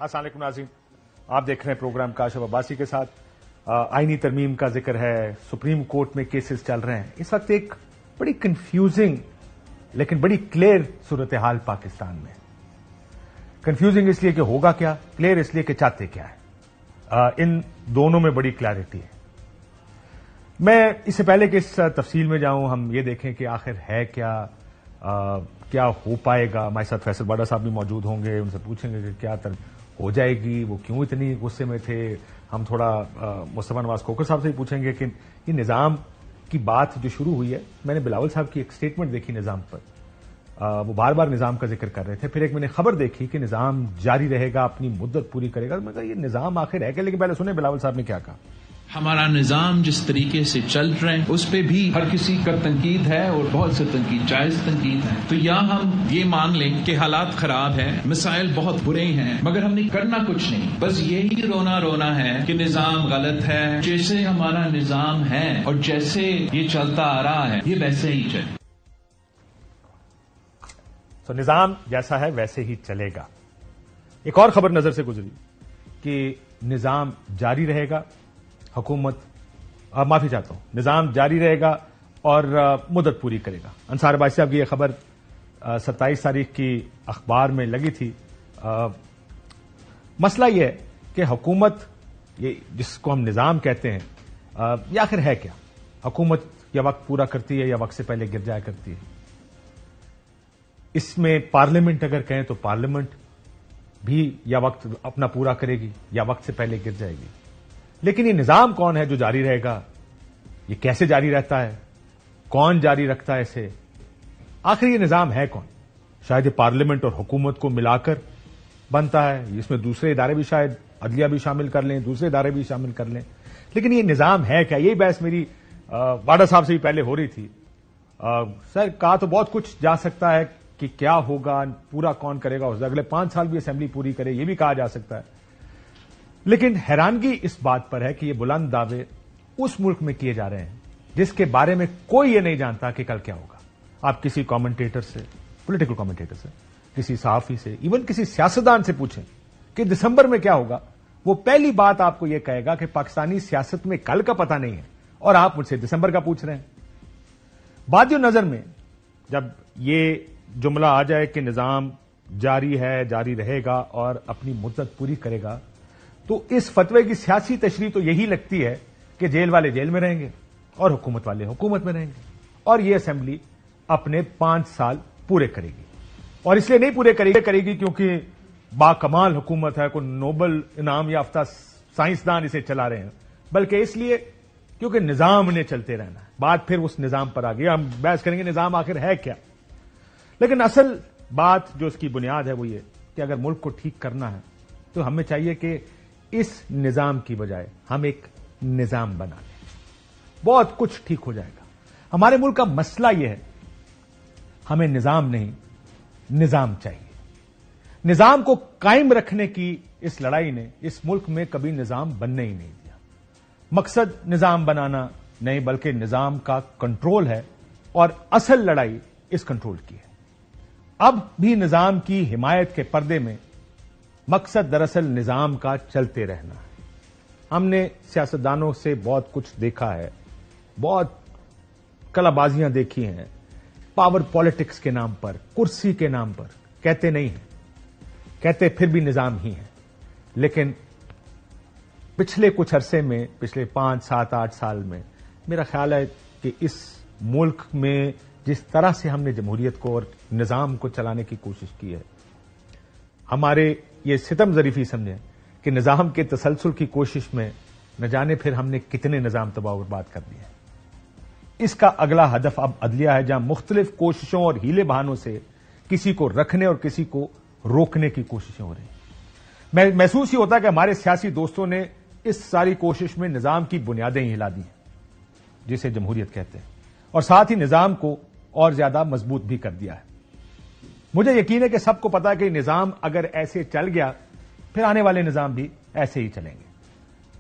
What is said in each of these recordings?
السلام علیکم ناظرین، آپ دیکھ رہے ہیں پروگرام کاشف عباسی کے ساتھ۔ آئینی ترمیم کا ذکر ہے، سپریم کورٹ میں کیسز چل رہے ہیں اس وقت۔ ایک بڑی کنفیوزنگ لیکن بڑی کلیئر صورتحال پاکستان میں۔ کنفیوزنگ اس لیے کہ ہوگا کیا، کلیئر اس لیے کہ چاہتے کیا ہے۔ ان دونوں میں بڑی کلیئرٹی ہے۔ میں اس سے پہلے کہ اس تفصیل میں جاؤں، ہم یہ دیکھیں کہ آخر ہے کیا ہو پائے گا۔ ہمارے ساتھ فیصل باڈا صاحب بھی موجود ہوں گے، ان سے پوچھیں گے کہ کیا ہو جائے گی، وہ کیوں اتنی غصے میں تھے۔ ہم تھوڑا مصطفیٰ نواز کھوکھر صاحب سے ہی پوچھیں گے کہ یہ نظام کی بات جو شروع ہوئی ہے، میں نے بلاول صاحب کی ایک سٹیٹمنٹ دیکھی نظام پر، وہ بار بار نظام کا ذکر کر رہے تھے۔ پھر ایک میں نے خبر دیکھی کہ نظام جاری رہے گا، اپنی مدت پوری کرے گا۔ میں کہا یہ نظام آخر ہے کہ، لیکن پہلے سنیں بلاول صاحب نے کیا کہا۔ ہمارا نظام جس طریقے سے چل رہے ہیں اس پہ بھی ہر کسی کا تنقید ہے، اور بہت سے تنقید جائز تنقید ہے۔ تو یا ہم یہ مان لیں کہ حالات خراب ہیں، مسائل بہت برے ہیں، مگر ہم نے کرنا کچھ نہیں، بس یہی رونا ہے کہ نظام غلط ہے، جیسے ہمارا نظام ہے اور جیسے یہ چلتا آ رہا ہے یہ ویسے ہی چلے۔ تو نظام جیسا ہے ویسے ہی چلے گا۔ ایک اور خبر نظر سے گزری کہ نظام جاری رہے گا، حکومت معافی چاہتا ہوں، نظام جاری رہے گا اور مدت پوری کرے گا۔ انصار عباسی صاحب کی یہ خبر 27 تاریخ کی اخبار میں لگی تھی۔ مسئلہ یہ ہے کہ حکومت، یہ جس کو ہم نظام کہتے ہیں، یہ آخر ہے کیا؟ حکومت یا وقت پورا کرتی ہے یا وقت سے پہلے گر جایا کرتی ہے۔ اس میں پارلیمنٹ اگر کہیں تو پارلیمنٹ بھی یا وقت اپنا پورا کرے گی یا وقت سے پہلے گر جائے گی۔ لیکن یہ نظام کون ہے جو جاری رہے گا؟ یہ کیسے جاری رہتا ہے؟ کون جاری رکھتا ہے اسے؟ آخر یہ نظام ہے کون؟ شاید یہ پارلیمنٹ اور حکومت کو ملا کر بنتا ہے، اس میں دوسرے ادارے بھی شاید عدلیہ بھی شامل کر لیں، دوسرے ادارے بھی شامل کر لیں، لیکن یہ نظام ہے کیا؟ یہی بحث میری باڈا صاحب سے بھی پہلے ہو رہی تھی۔ سر کہا تو بہت کچھ جا سکتا ہے کہ کیا ہوگا، پورا کون کرے گا، اگلے 5 سال بھی اسمبلی پوری کرے، یہ بھی کہا جا سکتا ہے۔ لیکن حیرانگی اس بات پر ہے کہ یہ بلند دعوے اس ملک میں کیے جا رہے ہیں جس کے بارے میں کوئی یہ نہیں جانتا کہ کل کیا ہوگا۔ آپ کسی کامنٹیٹر سے، پولیٹیکل کامنٹیٹر سے، کسی صحافی سے، ایون کسی سیاستدان سے پوچھیں کہ دسمبر میں کیا ہوگا، وہ پہلی بات آپ کو یہ کہے گا کہ پاکستانی سیاست میں کل کا پتہ نہیں ہے، اور آپ مجھ سے دسمبر کا پوچھ رہے ہیں۔ بادی نظر میں جب یہ جملہ آ جائے کہ نظام جاری ہے، جاری رہے گا اور اپنی مدت پوری کرے گا، تو اس فتوے کی سیاسی تشریح تو یہی لگتی ہے کہ جیل والے جیل میں رہیں گے اور حکومت والے حکومت میں رہیں گے، اور یہ اسمبلی اپنے 5 سال پورے کرے گی۔ اور اس لیے نہیں پورے کرے گی کیونکہ باکمال حکومت ہے، کوئی نوبل انعام یافتہ سائنسدان اسے چلا رہے ہیں، بلکہ اس لیے کیونکہ نظام نے چلتے رہنا ہے۔ بات پھر اس نظام پر آ گئی، ہم بحث کریں گے نظام آخر ہے کیا۔ لیکن اصل بات جو اس کی بنیاد ہے وہ یہ کہ اگر ملک کو ٹھیک کرنا ہے تو ہمیں چاہیے کہ اس نظام کی بجائے ہم ایک نظام بنا لیں، بہت کچھ ٹھیک ہو جائے گا۔ ہمارے ملک کا مسئلہ یہ ہے، ہمیں نظام نہیں، نظام چاہیے۔ نظام کو قائم رکھنے کی اس لڑائی نے اس ملک میں کبھی نظام بننے ہی نہیں دیا۔ مقصد نظام بنانا نہیں بلکہ نظام کا کنٹرول ہے، اور اصل لڑائی اس کنٹرول کی ہے۔ اب بھی نظام کی حمایت کے پردے میں مقصد دراصل نظام کا چلتے رہنا ہے۔ ہم نے سیاستدانوں سے بہت کچھ دیکھا ہے، بہت کلا بازیاں دیکھی ہیں، پاور پالیٹکس کے نام پر، کرسی کے نام پر، کہتے نہیں ہیں، کہتے پھر بھی نظام ہی ہیں۔ لیکن پچھلے کچھ عرصے میں، پچھلے 5، 7، 8 سال میں میرا خیال ہے کہ اس ملک میں جس طرح سے ہم نے جمہوریت کو اور نظام کو چلانے کی کوشش کی ہے، ہمارے یہ ستم ظریفی سمجھیں کہ نظام کے تسلسل کی کوشش میں نہ جانے پھر ہم نے کتنے نظام تباہ و برباد کر دیے ہیں۔ اس کا اگلا ہدف اب عدلیہ ہے، جہاں مختلف کوششوں اور ہیلے بہانوں سے کسی کو رکھنے اور کسی کو روکنے کی کوششیں ہو رہی ہیں۔ محسوس ہی ہوتا ہے کہ ہمارے سیاسی دوستوں نے اس ساری کوشش میں نظام کی بنیادیں ہی ہلا دی ہیں، جسے جمہوریت کہتے ہیں، اور ساتھ ہی نظام کو اور زیادہ مضبوط بھی کر دیا ہے۔ مجھے یقین ہے کہ سب کو پتا ہے کہ نظام اگر ایسے چل گیا پھر آنے والے نظام بھی ایسے ہی چلیں گے۔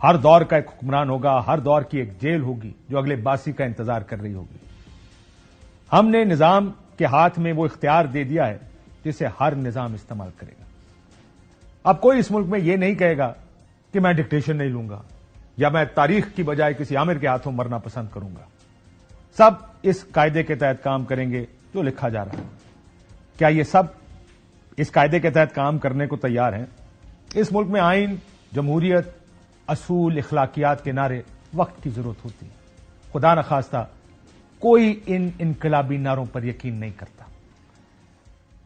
ہر دور کا ایک حکمران ہوگا، ہر دور کی ایک جیل ہوگی جو اگلے باسی کا انتظار کر رہی ہوگی۔ ہم نے نظام کے ہاتھ میں وہ اختیار دے دیا ہے جسے ہر نظام استعمال کرے گا۔ اب کوئی اس ملک میں یہ نہیں کہے گا کہ میں ڈکٹیشن نہیں لوں گا یا میں تاریخ کی بجائے کسی عامر کے ہاتھوں مرنا پسند کروں گا. سب اس قاعدے کے تحت کام کریں گے جو لکھا جا رہا ہے. کیا یہ سب اس قاعدے کے تحت کام کرنے کو تیار ہیں؟ اس ملک میں آئین، جمہوریت، اصول، اخلاقیات کے نعرے وقت کی ضرورت ہوتی ہے. خدا نخواستہ کوئی ان انقلابی نعروں پر یقین نہیں کرتا.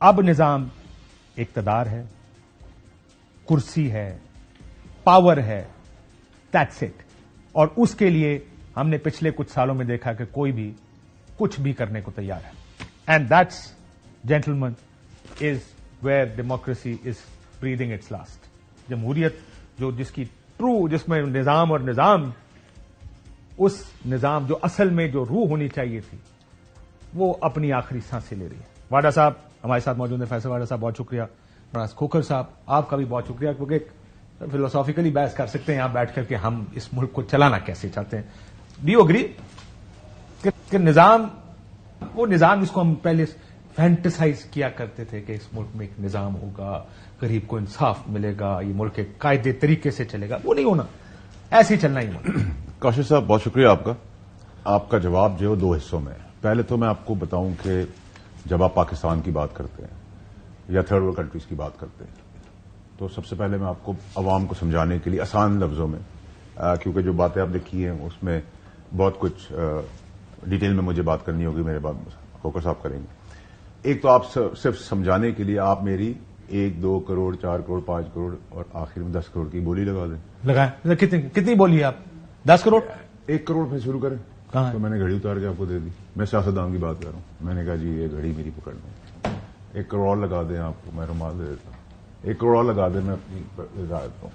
اب نظام اقتدار ہے، کرسی ہے، پاور ہے، دیٹس اٹ. اور اس کے لیے ہم نے پچھلے کچھ سالوں میں دیکھا کہ کوئی بھی کچھ بھی کرنے کو تیار ہے. And that's gentleman is where democracy is breathing its last. جمہوریت جس کی ٹرو، جس میں نظام اور نظام، اس نظام جو اصل میں جو روح ہونی چاہیے تھی، وہ اپنی آخری سانسیں لے رہی ہے. واڈا صاحب ہمارے ساتھ موجود ہیں. فیصل واڈا صاحب بہت شکریہ. فراز کھوکھر صاحب آپ کا بھی بہت شکریہ، کیونکہ فلسافیکلی بحث کر سکتے ہیں یہاں بیٹھ کر کے ہم اس ملک کو چلانا کیسے چاہتے ہیں. ڈو یو اگری کہ نظام، وہ نظام جس کو ہم پہلے فینٹسائز کیا کرتے تھے کہ اس ملک میں ایک نظام ہوگا، غریب کو انصاف ملے گا، یہ ملک ایک قاعدے طریقے سے چلے گا، وہ نہیں ہونا، ایسے ہی چلنا ہی ملک. کاشف صاحب بہت شکریہ آپ کا. آپ کا جواب جو ہے 2 حصوں میں ہے. پہلے تو میں آپ کو بتاؤں کہ جب آپ پاکستان کی بات کرتے ہیں یا تھرڈ ورلڈ کنٹریز کی بات کرتے ہیں تو سب سے پہلے میں آپ کو عوام کو سمجھانے کے لیے آسان لفظوں میں، کیونکہ جو باتیں آپ نے کی ہیں اس میں بہت کچھ ڈیٹیل میں مجھے بات کرنی ہوگی، میرے بعد کھوکھر صاحب کریں گے. ایک تو آپ صرف سمجھانے کے لیے آپ میری 1 2 کروڑ 4 کروڑ 5 کروڑ اور آخر میں 10 کروڑ کی بولی لگا دیں. لگائیں. کتنی بولی آپ؟ 10 کروڑ؟ 1 کروڑ پہ شروع کریں. کہاں؟ تو میں نے گھڑی اتار کے آپ کو دے دی. میں سیاستدان کی بات کر رہا ہوں. میں نے کہا جی یہ گھڑی میری پکڑ لوں. 1 کروڑ اور لگا دیں آپ کو، میں رومال دے دیتا ہوں. 1 کروڑ اور لگا دیں، میں اپنی دیتا ہوں.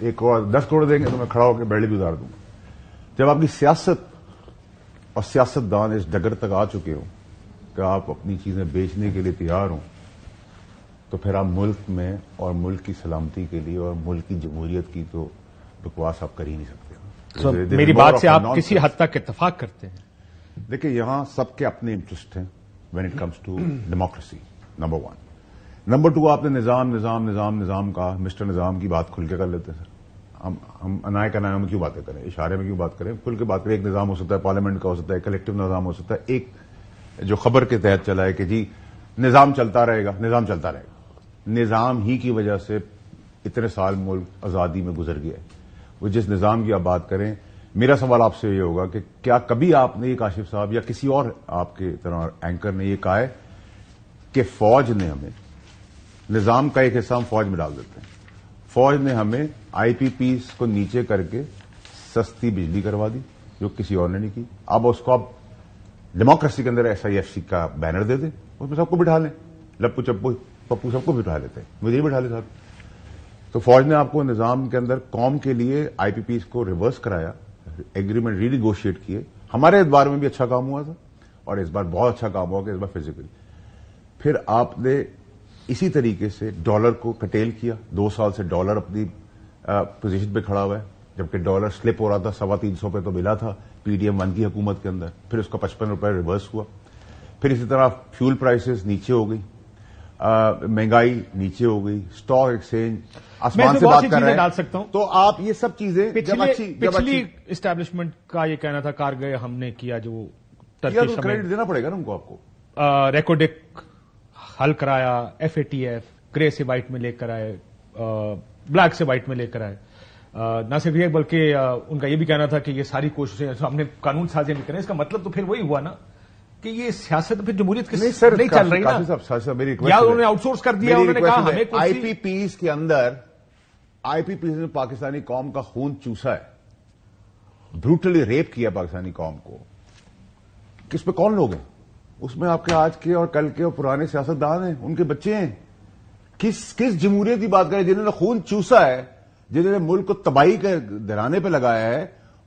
1 کروڑ 10 کروڑ دیں گے تو میں کھڑا ہو کے بیڑی بھی اتار دوں گا. جب آپ کی سیاست اور سیاستدان اس ڈگر تک آ چکے ہوں کہ آپ اپنی چیزیں بیچنے کے لیے تیار ہوں، تو پھر آپ ملک میں اور ملک کی سلامتی کے لیے اور ملک کی جمہوریت کی تو بکواس آپ کر ہی نہیں سکتے. میری بات سے آپ کسی حد تک اتفاق کرتے ہیں؟ دیکھیں یہاں سب کے اپنے انٹرسٹ ہیں when it comes to democracy. Number 1. Number 2، آپ نے نظام کہا. مسٹر نظام کی بات کھل کے کر لیتے ہیں سر. ہم انائے کنائے میں کیوں باتیں کریں، اشارے میں کیوں بات کریں؟ کھل کے بات کریں. ایک نظام ہو سکتا ہے پارلیمنٹ کا، ہو سکتا ہے کلیکٹو نظام ہو سکتا ہے. ایک جو خبر کے تحت چلا ہے کہ جی نظام چلتا رہے گا، نظام چلتا رہے گا. نظام ہی کی وجہ سے اتنے سال ملک آزادی میں گزر گیا ہے. وہ جس نظام کی آپ بات کریں، میرا سوال آپ سے یہ ہوگا کہ کیا کبھی آپ نے، کاشف صاحب یا کسی اور آپ کے طرح اینکر نے یہ کہا ہے کہ فوج نے ہمیں، نظام کا ایک حصہ ہم فوج میں ڈال دیتے ہیں، فوج نے ہمیں آئی پی پیز کو نیچے کر کے سستی بجلی کروا دی جو کسی اور نے نہیں کی. اب اس کو آپ ڈیموکریسی کے اندر SIFC کا بینر دے دیں، اس میں سب کو بٹھا لیں، لپو چپو پپو سب کو بٹھا لیتے ہیں، مجھے ہی بٹھا لے صاحب. تو فوج نے آپ کو نظام کے اندر قوم کے لیے آئی پی پیز کو ریورس کرایا، ایگریمنٹ ری نیگوشیٹ کیے. ہمارے اعتبار میں بھی اچھا کام ہوا تھا اور اس بار بہت اچھا کام ہوا کہ اس بار فزیکلی. پھر آپ نے اسی طریقے سے ڈالر کو کٹیل کیا. 2 سال سے ڈالر اپنی پوزیشن پہ کھڑا ہوا ہے، جبکہ ڈالر سلپ ہو رہا تھا. 350 پہ تو ملا تھا PDM-1 کی حکومت کے اندر. پھر اس کا 55 روپے ریورس ہوا. پھر اسی طرح فیول پرائسز نیچے ہو گئی، مہنگائی نیچے ہو گئی، اسٹاک ایکسچینج آسمان سے بات کر رہے ہیں. تو آپ یہ سب چیزیں پچھلی اسٹیبلشمنٹ کا یہ کہنا تھا کارگئے ہم نے کیا، جو کریڈٹ دینا پڑے گا نا ان کو. آپ کو ریکوڈک حل کرایا، FATF گرے سے وائٹ میں لے کر آئے، بلیک سے وائٹ میں لے کر آئے. نہ صرف یہ بلکہ ان کا یہ بھی کہنا تھا کہ یہ ساری کوششیں ہم نے قانون سازی نہیں کریں. اس کا مطلب تو پھر وہی ہوا نا کہ یہ سیاست پھر جمہوریت نہیں چل رہی نا، یا انہوں نے آؤٹ سورس کر دیا. انہوں نے کہا ہمیں آئی پی پیز کے اندر، آئی پی پیز نے پاکستانی قوم کا خون چوسا ہے، بروٹلی ریپ کیا پاکستانی قوم کو. کس پہ کون لوگ ہیں اس میں؟ آپ کے آج کے اور کل کے اور پرانے سیاستدان ہیں، ان کے بچے ہیں. کس جمہوریت کی بات کریں؟ جنہوں نے خون چوسا ہے، جنہوں نے ملک کو تباہی کے درانے پہ لگایا ہے،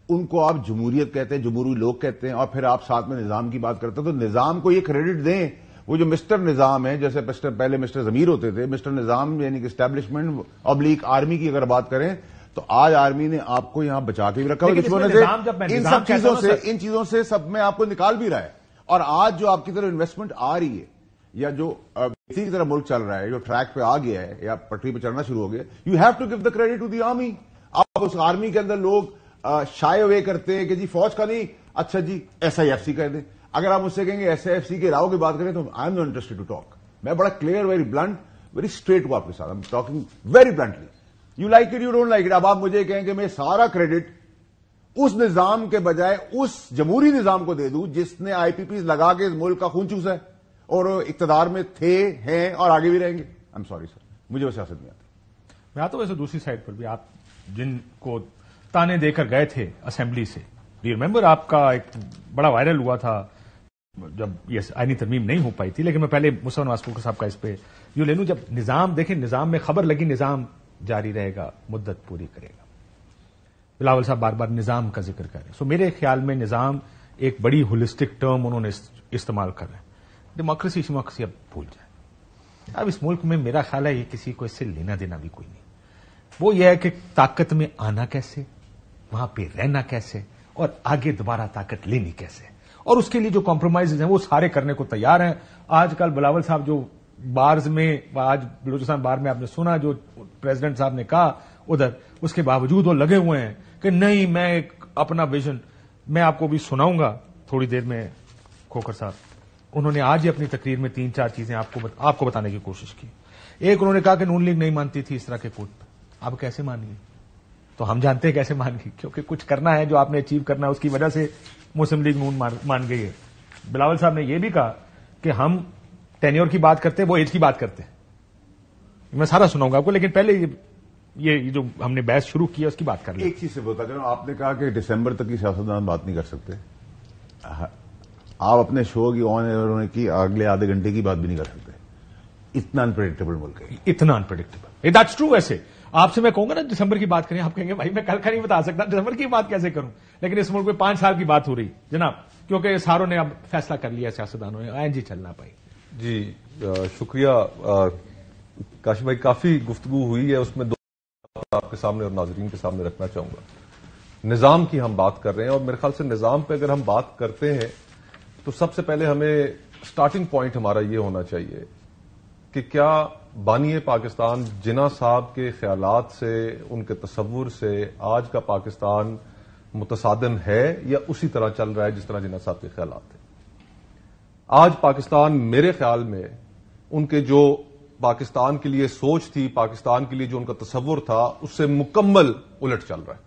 ان کو آپ جمہوریت کہتے ہیں، جمہوری لوگ کہتے ہیں. اور پھر آپ ساتھ میں نظام کی بات کرتے ہیں. تو نظام کو یہ کریڈٹ دیں. وہ جو مسٹر نظام ہے، جیسے پہلے مسٹر ضمیر ہوتے تھے، مسٹر نظام یعنی کہ اسٹیبلشمنٹ ابلیک آرمی کی اگر بات کریں تو آج آرمی نے آپ کو یہاں بچا کے بھی رکھا ہے. ان چیزوں سے سب میں آپ کو نکال بھی رہا ہے. اور آج جو آپ کی طرف انویسٹمنٹ آ رہی ہے، یا جو اسی کی طرح ملک چل رہا ہے, جو ٹریک پہ آ گیا ہے یا پٹری پہ چڑھنا شروع ہو گیا, you have to give the credit to the army. آپ اس آرمی کے اندر لوگ شائے اوے کرتے ہیں کہ جی فوج کا نہیں, اچھا جی SIFC کہہ دیں. اگر آپ مجھ سے کہیں گے SIFC کے علاوہ کی بات کریں تو I am not interested to talk. میں بڑا clear, very blunt, very straight ہوں آپ کے ساتھ. I am talking very bluntly. You like it, you don't like it. اب آپ مجھے کہیں کہ میں سارا کریڈٹ اس نظام کے بجائے اس جمہوری نظام کو دے دوں جس نے IPPs لگا کے اس ملک کا خون چوسا ہے اور اقتدار میں تھے, ہیں اور آگے بھی رہیں گے. آئی ایم سوری سر, مجھے وہ سیاست نہیں آتی. میں آتا ہوں ویسے دوسری سائڈ پر بھی. آپ جن کو تانے دے کر گئے تھے اسمبلی سے, یو ریمبر آپ کا ایک بڑا وائرل ہوا تھا جب یہ آئینی ترمیم نہیں ہو پائی تھی, لیکن میں پہلے مصطفیٰ نواز کوکر صاحب کا اس پہ یوں لے لوں. جب نظام دیکھیں, نظام میں خبر لگی نظام جاری رہے گا, مدت پوری کرے گا. بلاول صاحب بار بار نظام کا ذکر کر رہے ہیں. سو میرے خیال میں نظام ایک بڑی ہولسٹک ٹرم انہوں نے استعمال کر رہے ہیں. ڈیموکریسی اب بھول جائیں. اب اس ملک میں میرا خیال ہے یہ کسی کو اس سے لینا دینا بھی کوئی نہیں. وہ یہ ہے کہ طاقت میں آنا کیسے, وہاں پہ رہنا کیسے, اور آگے دوبارہ طاقت لینی کیسے, اور اس کے لیے جو کمپرومائز ہیں وہ سارے کرنے کو تیار ہیں. آج کل بلاول صاحب جو بارز میں, آج بلوچستان بار میں آپ نے سنا جو پریزیڈنٹ صاحب نے کہا ادھر, اس کے باوجود وہ لگے ہوئے ہیں کہ نہیں میں اپنا ویژن, میں آپ کو بھی سناؤں گا تھوڑی دیر میں. کھوکھر صاحب انہوں نے آج ہی اپنی تقریر میں 3-4 چیزیں آپ کو بتانے کی کوشش کی. ایک, انہوں نے کہا کہ نون لیگ نہیں مانتی تھی اس طرح کے کوٹ پہ. اب کیسے مان گئی؟ تو ہم جانتے ہیں کیسے مان گئی, کیونکہ کچھ کرنا ہے جو آپ نے اچیو کرنا ہے, اس کی وجہ سے مسلم لیگ نون مان گئی ہے. بلاول صاحب نے یہ بھی کہا کہ ہم ٹینیور کی بات کرتے ہیں, وہ ایج کی بات کرتے ہیں. میں سارا سناؤں گا آپ کو, لیکن پہلے یہ جو ہم نے بحث شروع کی ہے اس کی بات کر لیں. ایک چیز سے بتا کروں, آپ نے کہا کہ دسمبر تک کی سیاستدان بات نہیں کر سکتے. آپ اپنے شو کی آن ایئر ہونے کی اگلے آدھے گھنٹے کی بات بھی نہیں کر سکتے. اتنا انپریڈکٹیبل ملک ہے, اتنا انپریڈکٹیبل. That's true. ایسے آپ سے میں کہوں گا نا دسمبر کی بات کریں, آپ کہیں گے بھائی میں کل کا نہیں بتا سکتا, دسمبر کی بات کیسے کروں. لیکن اس ملک میں 5 سال کی بات ہو رہی جناب, کیونکہ ساروں نے اب فیصلہ کر لیا سیاستدانوں نے, جی چلنا پائی. جی شکریہ کاشف بھائی, کافی گفتگو ہوئی ہے, اس میں 2 آپ کے سامنے اور ناظرین کے سامنے رکھنا چاہوں گا. نظام کی ہم بات کر رہے ہیں, اور میرے خیال سے نظام پہ اگر ہم بات کرتے ہیں تو سب سے پہلے ہمیں سٹارٹنگ پوائنٹ ہمارا یہ ہونا چاہیے کہ کیا بانی پاکستان جناح صاحب کے خیالات سے, ان کے تصور سے آج کا پاکستان متصادم ہے یا اسی طرح چل رہا ہے جس طرح جناح صاحب کے خیالات تھے. آج پاکستان میرے خیال میں ان کے جو پاکستان کے لیے سوچ تھی, پاکستان کے لیے جو ان کا تصور تھا, اس سے مکمل الٹ چل رہا ہے.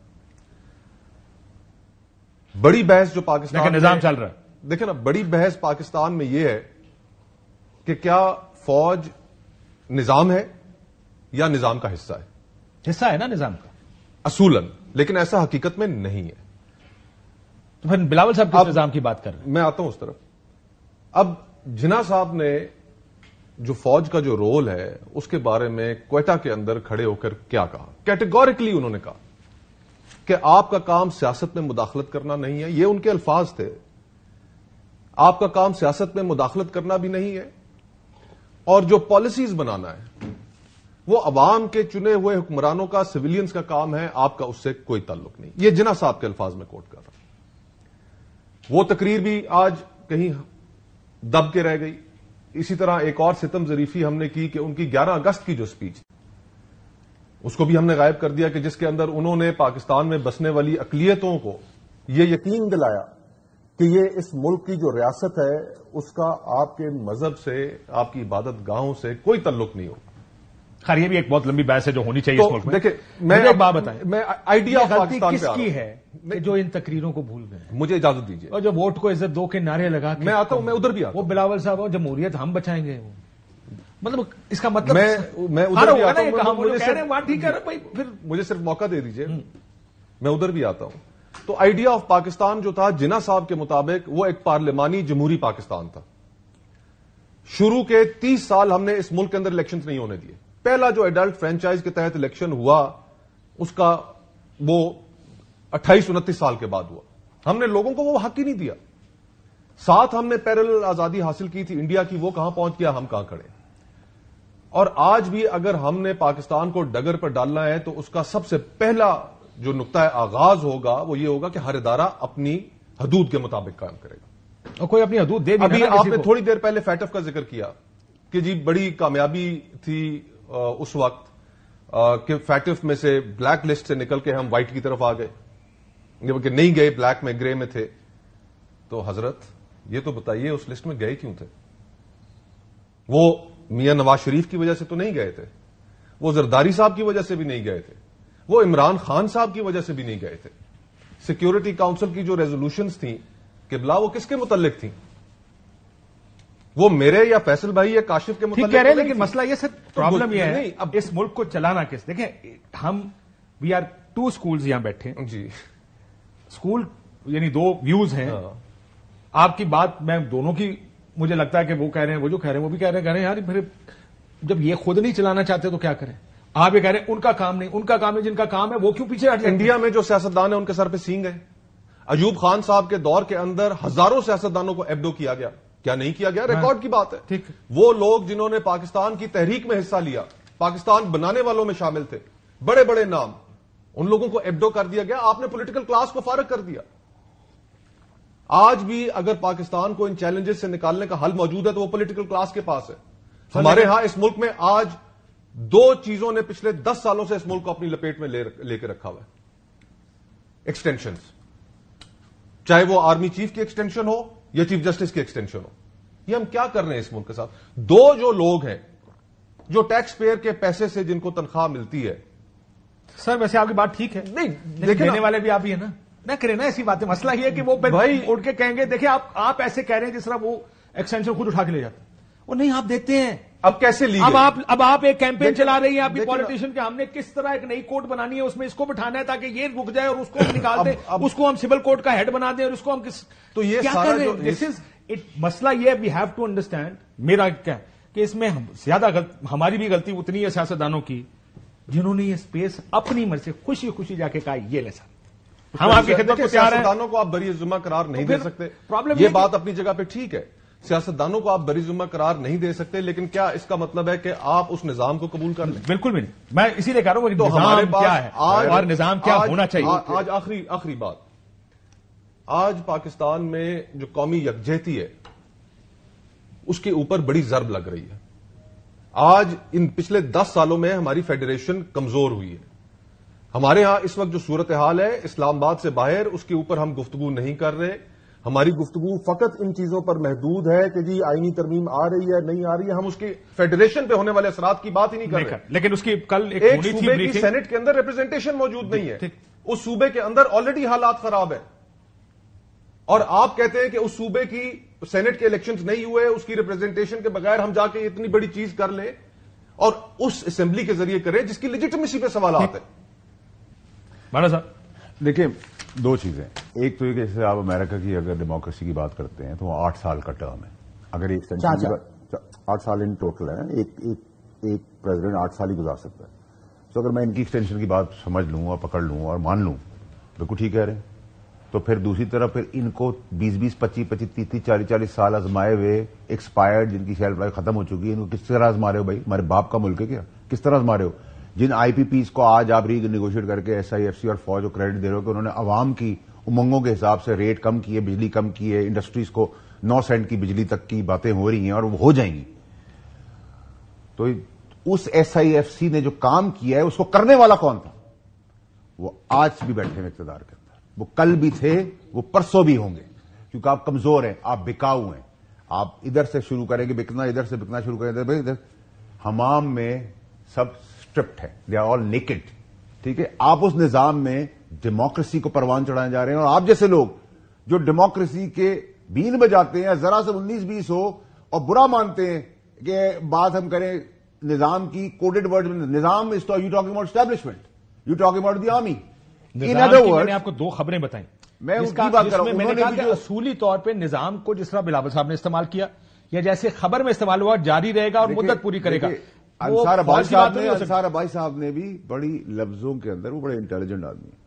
بڑی بحث جو پاکستان لیکن نظام چل رہا ہے, دیکھیں نا, بڑی بحث پاکستان میں یہ ہے کہ کیا فوج نظام ہے یا نظام کا حصہ ہے. حصہ ہے نا نظام کا اصولاً, لیکن ایسا حقیقت میں نہیں ہے. تو پھر بلاول صاحب کس نظام کی بات کر رہے ہیں؟ میں آتا ہوں اس طرف. اب جناح صاحب نے جو فوج کا جو رول ہے اس کے بارے میں کوئٹہ کے اندر کھڑے ہو کر کیا کہا, کیٹیگوریکلی انہوں نے کہا کہ آپ کا کام سیاست میں مداخلت کرنا نہیں ہے. یہ ان کے الفاظ تھے. آپ کا کام سیاست میں مداخلت کرنا بھی نہیں ہے, اور جو پالیسیز بنانا ہے وہ عوام کے چنے ہوئے حکمرانوں کا, سویلینز کا کام ہے, آپ کا اس سے کوئی تعلق نہیں. یہ جناح صاحب کے الفاظ میں کوٹ کر رہا ہوں. وہ تقریر بھی آج کہیں دب کے رہ گئی. اسی طرح ایک اور ستم ظریفی ہم نے کی کہ ان کی 11 اگست کی جو سپیچ تھی اس کو بھی ہم نے غائب کر دیا, کہ جس کے اندر انہوں نے پاکستان میں بسنے والی اقلیتوں کو یہ یقین دلایا کہ یہ اس ملک کی جو ریاست ہے اس کا آپ کے مذہب سے, آپ کی عبادت گاہوں سے کوئی تعلق نہیں ہوگا. خیر یہ بھی ایک بہت لمبی بحث ہے جو ہونی چاہیے اس ملک میں. دیکھیں, میں ایک بات بتائیں, میں آئیڈیا آف غلطی پاکستان کس کی ہے کہ جو ان تقریروں کو بھول گئے, مجھے اجازت دیجیے, اور جو ووٹ کو عزت دو کے نعرے لگا کے میں آتا ہوں, میں ادھر بھی آتا وہ ہوں. بلاول صاحب اور جمہوریت ہم بچائیں گے, مطلب اس کا مطلب میں ادھر بھی آتا ہوں. مجھے صرف موقع دے دیجیے, میں ادھر بھی آتا ہوں. تو آئیڈیا آف پاکستان جو تھا جناح صاحب کے مطابق وہ ایک پارلیمانی جمہوری پاکستان تھا. شروع کے 30 سال ہم نے اس ملک کے اندر الیکشنز نہیں ہونے دیے. پہلا جو ایڈلٹ فرینچائز کے تحت الیکشن ہوا اس کا وہ 28-29 سال کے بعد ہوا. ہم نے لوگوں کو وہ حق ہی نہیں دیا. ساتھ ہم نے پیرلل آزادی حاصل کی تھی انڈیا کی, وہ کہاں پہنچ گیا, ہم کہاں کھڑے. اور آج بھی اگر ہم نے پاکستان کو ڈگر پر ڈالنا ہے تو اس کا سب سے پہلا جو نقطہ آغاز ہوگا وہ یہ ہوگا کہ ہر ادارہ اپنی حدود کے مطابق کام کرے گا, اور کوئی اپنی حدود دے بھی. ابھی آپ نے تھوڑی دیر پہلے فیٹف کا ذکر کیا. کہ جی بڑی کامیابی تھی اس وقت کہ فیٹف میں سے بلیک لسٹ سے نکل کے ہم وائٹ کی طرف آ گئے، کہ نہیں گئے بلیک میں، گرے میں تھے. تو حضرت یہ تو بتائیے اس لسٹ میں گئے کیوں تھے؟ وہ میاں نواز شریف کی وجہ سے تو نہیں گئے تھے، وہ زرداری صاحب کی وجہ سے بھی نہیں گئے تھے، وہ عمران خان صاحب کی وجہ سے بھی نہیں گئے تھے. سیکیورٹی کاؤنسل کی جو ریزولوشنز تھیں قبلہ وہ کس کے متعلق تھیں؟ وہ میرے یا فیصل بھائی یا کاشف کے متعلق ٹھیک کہہ رہے ہیں، تو لیکن نہیں مسئلہ یہ سر پرابلم یہ ہے نہیں، اب اس ملک کو چلانا کس؟ دیکھیں ہم وی آر ٹو اسکولز یہاں بیٹھے، جی اسکول یعنی دو ویوز ہیں. آپ کی بات میں دونوں کی مجھے لگتا ہے کہ وہ کہہ رہے ہیں، وہ جو کہہ رہے ہیں وہ بھی کہہ رہے ہیں یار پھر جب یہ خود نہیں چلانا چاہتے تو کیا کریں؟ آپ یہ کہہ رہے ہیں ان کا کام نہیں، ان کا کام ہے، جن کا کام ہے وہ کیوں پیچھے ہٹ جائیں؟ انڈیا میں جو سیاستدان ہیں ان کے سر پہ سینگ ہے. ایوب خان صاحب کے دور کے اندر ہزاروں سیاستدانوں کو ایبڈو کیا گیا، کیا نہیں کیا گیا؟ ریکارڈ کی بات ہے. ٹھیک. وہ لوگ جنہوں نے پاکستان کی تحریک میں حصہ لیا، پاکستان بنانے والوں میں شامل تھے، بڑے بڑے نام، ان لوگوں کو ایبڈو کر دیا گیا. آپ نے پولیٹیکل کلاس کو فارغ کر دیا. آج بھی اگر پاکستان کو ان چیلنجز سے نکالنے کا حل موجود ہے تو وہ پولیٹیکل کلاس کے پاس ہے. ہمارے ہاں اس ملک میں آج دو چیزوں نے پچھلے 10 سالوں سے اس ملک کو اپنی لپیٹ میں لے کے رکھا ہوا ہے. ایکسٹینشنز، چاہے وہ آرمی چیف کی ایکسٹینشن ہو یا چیف جسٹس کی ایکسٹینشن ہو. یہ ہم کیا کر رہے ہیں اس ملک کے ساتھ؟ دو جو لوگ ہیں جو ٹیکس پیئر کے پیسے سے جن کو تنخواہ ملتی ہے. سر ویسے آپ کی بات ٹھیک ہے، نہیں دینے والے بھی آپ ہی ہیں نا، نہ کریں نا ایسی باتیں. مسئلہ یہ ہے کہ وہ بھائی اٹھ کے کہیں گے دیکھیں آپ ایسے کہہ رہے ہیں جس طرح وہ ایکسٹینشن خود اٹھا کے لے جاتے ہیں. وہ نہیں آپ دیتے ہیں. اب کیسے لی اب آپ ایک کیمپین چلا رہی ہیں آپ کی پالیٹیشین کے، ہم نے کس طرح ایک نئی کوڈ بنانی ہے، اس میں اس کو بٹھانا ہے تاکہ یہ رک جائے اور اس کو ہم نکال دیں، اس کو ہم سول کوڈ کا ہیڈ بنا دیں اور اس کو ہم تو یہ کیا سارا کر رہے ہیں؟ دس از مسئلہ یہ وی ہیو ٹو انڈرسٹینڈ. میرا کیا کہ اس میں زیادہ ہماری بھی غلطی اتنی ہے سیاستدانوں کی جنہوں نے یہ اسپیس اپنی مرضی سے خوشی خوشی جا کے کہا یہ لے سر ہم آپ کی خدمت کو تیار ہیں. سیاستدانوں کو آپ بری ذمہ قرار نہیں دے سکتے. یہ بات اپنی جگہ پہ ٹھیک ہے، سیاستدانوں کو آپ بری ذمہ قرار نہیں دے سکتے، لیکن کیا اس کا مطلب ہے کہ آپ اس نظام کو قبول کر لیں؟ بالکل بھی نہیں. میں اسی لیے کہہ رہا ہوں کہ تو ہمارے نظام کیا ہے اور نظام کیا ہونا چاہیے. آج آخری بات، آج پاکستان میں جو قومی یکجہتی ہے اس کے اوپر بڑی ضرب لگ رہی ہے. آج ان پچھلے 10 سالوں میں ہماری فیڈریشن کمزور ہوئی ہے. ہمارے ہاں اس وقت جو صورتحال ہے اسلام آباد سے باہر، اس کے اوپر ہم گفتگو نہیں کر رہے. ہماری گفتگو فقط ان چیزوں پر محدود ہے کہ جی آئینی ترمیم آ رہی ہے نہیں آ رہی ہے. ہم اس کے فیڈریشن پہ ہونے والے اثرات کی بات ہی نہیں کر رہے. لیکن اس کی کل ایک صوبے کی سینٹ کے اندر ریپرزنٹیشن موجود نہیں ہے. اس صوبے کے اندر آلریڈی حالات خراب ہیں اور آپ کہتے ہیں کہ اس صوبے کی سینٹ کے الیکشنز نہیں ہوئے، اس کی ریپرزنٹیشن کے بغیر ہم جا کے اتنی بڑی چیز کر لیں اور اس اسمبلی کے ذریعے کریں جس کی لیجیٹمیسی پہ سوالات ہیں. بڑا صاحب دیکھیں دو چیزیں، ایک تو یہ کہ جیسے آپ امریکہ کی اگر ڈیموکریسی کی بات کرتے ہیں تو وہ 8 سال کا ٹرم ہے. اگر ایک 8 سال ان ٹوٹل ہے، ایک پریزیڈنٹ 8 سال ہی گزار سکتا ہے. تو اگر میں ان کی ایکسٹینشن کی بات سمجھ لوں اور پکڑ لوں اور مان لوں بالکل ٹھیک کہہ رہے ہیں، تو پھر دوسری طرف پھر ان کو 20 25 30 40 سال آزمائے ہوئے ایکسپائرڈ جن کی شیلف لائف ختم ہو چکی ہے، ان کو کس طرح آزما رہے ہو بھائی؟ ہمارے باپ کا ملک ہے کیا؟ کس طرح آزما رہے ہو؟ جن آئی پی پیز کو آج آپ ری نیگوشیٹ کر کے SIFC اور فوج کو کریڈٹ دے رہے ہو کہ انہوں نے عوام کی امنگوں کے حساب سے ریٹ کم کیے، بجلی کم کیے، انڈسٹریز کو 9 سینٹ کی بجلی تک کی باتیں ہو رہی ہیں اور وہ ہو جائیں گی. تو اس SIFC نے جو کام کیا ہے اس کو کرنے والا کون تھا؟ وہ آج بھی بیٹھے ہیں اقتدار کے اندر، وہ کل بھی تھے، وہ پرسوں بھی ہوں گے، کیونکہ آپ کمزور ہیں، آپ بکاؤ ہیں. آپ ادھر سے شروع کریں گے بکنا، ادھر سے بکنا شروع کریں گے. ادھر حمام میں سب اسٹرپڈ ہے، دے آر آل نیکڈ. ٹھیک ہے، آپ اس نظام میں ڈیموکریسی کو پروان چڑھائے جا رہے ہیں. اور آپ جیسے لوگ جو ڈیموکریسی کے بین بجاتے ہیں، ذرا سے 19-20 ہو اور برا مانتے ہیں کہ بات ہم کریں نظام کی کوڈڈ ورڈ میں، نظام is you talking about establishment, you talking about the army. In other word میں نے آپ کو 2 خبریں بتائیں، میں اس کی بات کر رہا ہوں. میں نے کہا کہ اصولی طور پہ نظام کو جس طرح بلاول صاحب نے استعمال کیا یا جیسے خبر میں استعمال ہوا جاری رہے گا اور مدت پوری کرے گا. انصار عباس صاحب نے بھی بڑی لفظوں کے اندر، وہ بڑے انٹیلیجنٹ آدمی ہیں،